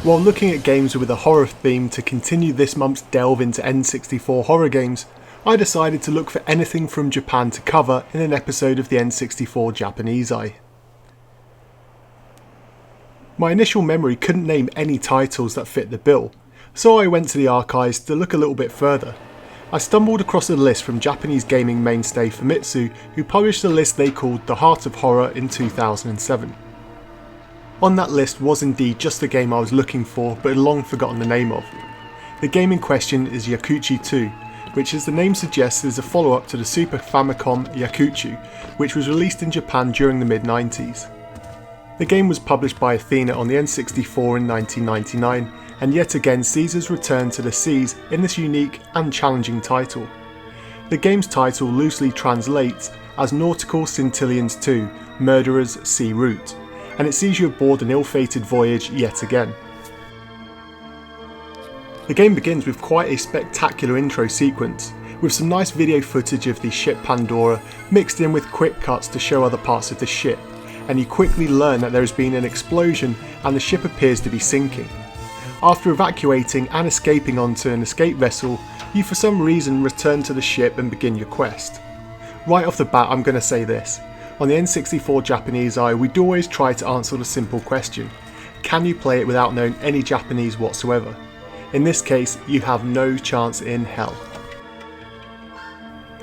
While looking at games with a horror theme to continue this month's delve into N64 horror games, I decided to look for anything from Japan to cover in an episode of the N64 Japanese Eye. My initial memory couldn't name any titles that fit the bill, so I went to the archives to look a little bit further. I stumbled across a list from Japanese gaming mainstay Famitsu, who published a list they called The Heart of Horror in 2007. On that list was indeed just the game I was looking for but had long forgotten the name of. The game in question is Yakouchuu 2, which as the name suggests is a follow-up to the Super Famicom Yakouchuu, which was released in Japan during the mid-90s. The game was published by Athena on the N64 in 1999, and yet again sees us return to the seas in this unique and challenging title. The game's title loosely translates as Nautical Centillions 2 Murderer's Sea Route, and it sees you aboard an ill-fated voyage yet again. The game begins with quite a spectacular intro sequence, with some nice video footage of the ship Pandora mixed in with quick cuts to show other parts of the ship, and you quickly learn that there has been an explosion and the ship appears to be sinking. After evacuating and escaping onto an escape vessel, you for some reason return to the ship and begin your quest. Right off the bat I'm going to say this. On the N64 Japanese Eye, we'd always try to answer the simple question: can you play it without knowing any Japanese whatsoever? In this case, you have no chance in hell.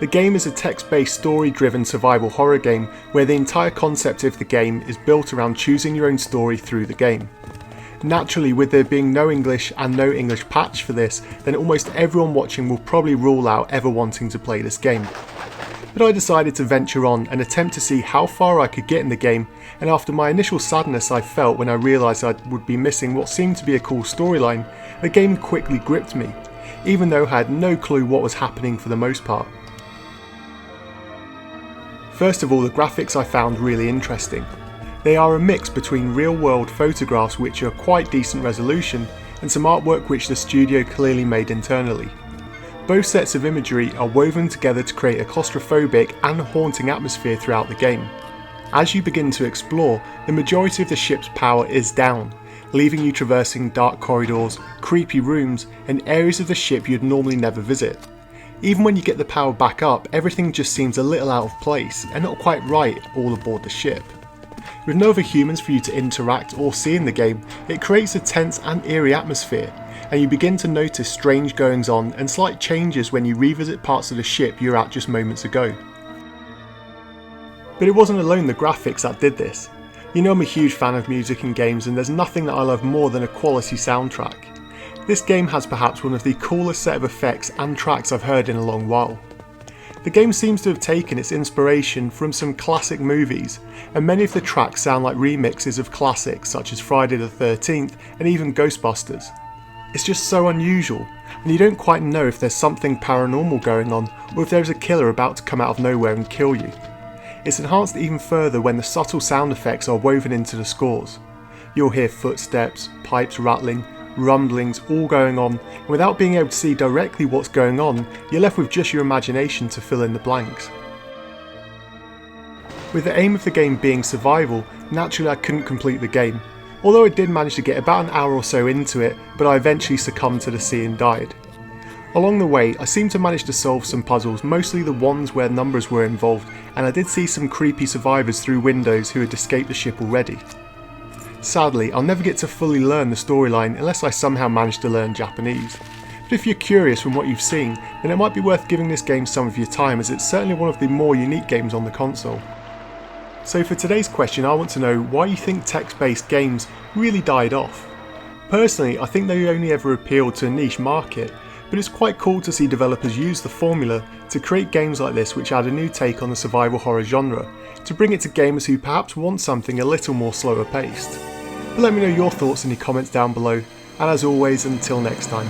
The game is a text-based story-driven survival horror game where the entire concept of the game is built around choosing your own story through the game. Naturally, with there being no English and no English patch for this, then almost everyone watching will probably rule out ever wanting to play this game. But I decided to venture on and attempt to see how far I could get in the game, and after my initial sadness I felt when I realised I would be missing what seemed to be a cool storyline, the game quickly gripped me, even though I had no clue what was happening for the most part. First of all, the graphics I found really interesting. They are a mix between real-world photographs which are quite decent resolution and some artwork which the studio clearly made internally. Both sets of imagery are woven together to create a claustrophobic and haunting atmosphere throughout the game. As you begin to explore, the majority of the ship's power is down, leaving you traversing dark corridors, creepy rooms, and areas of the ship you'd normally never visit. Even when you get the power back up, everything just seems a little out of place and not quite right all aboard the ship. With no other humans for you to interact or see in the game, it creates a tense and eerie atmosphere, and you begin to notice strange goings on and slight changes when you revisit parts of the ship you were at just moments ago. But it wasn't alone the graphics that did this. You know I'm a huge fan of music and games, and there's nothing that I love more than a quality soundtrack. This game has perhaps one of the coolest set of effects and tracks I've heard in a long while. The game seems to have taken its inspiration from some classic movies, and many of the tracks sound like remixes of classics such as Friday the 13th and even Ghostbusters. It's just so unusual, and you don't quite know if there's something paranormal going on or if there's a killer about to come out of nowhere and kill you. It's enhanced even further when the subtle sound effects are woven into the scores. You'll hear footsteps, pipes rattling, rumblings all going on, and without being able to see directly what's going on, you're left with just your imagination to fill in the blanks. With the aim of the game being survival, naturally I couldn't complete the game, although I did manage to get about an hour or so into it, but I eventually succumbed to the sea and died. Along the way, I seemed to manage to solve some puzzles, mostly the ones where numbers were involved, and I did see some creepy survivors through windows who had escaped the ship already. Sadly, I'll never get to fully learn the storyline unless I somehow manage to learn Japanese. But if you're curious from what you've seen, then it might be worth giving this game some of your time, as it's certainly one of the more unique games on the console. So for today's question, I want to know why you think text-based games really died off. Personally, I think they only ever appealed to a niche market, but it's quite cool to see developers use the formula to create games like this which add a new take on the survival horror genre, to bring it to gamers who perhaps want something a little more slower paced. But let me know your thoughts in the comments down below, and as always, until next time.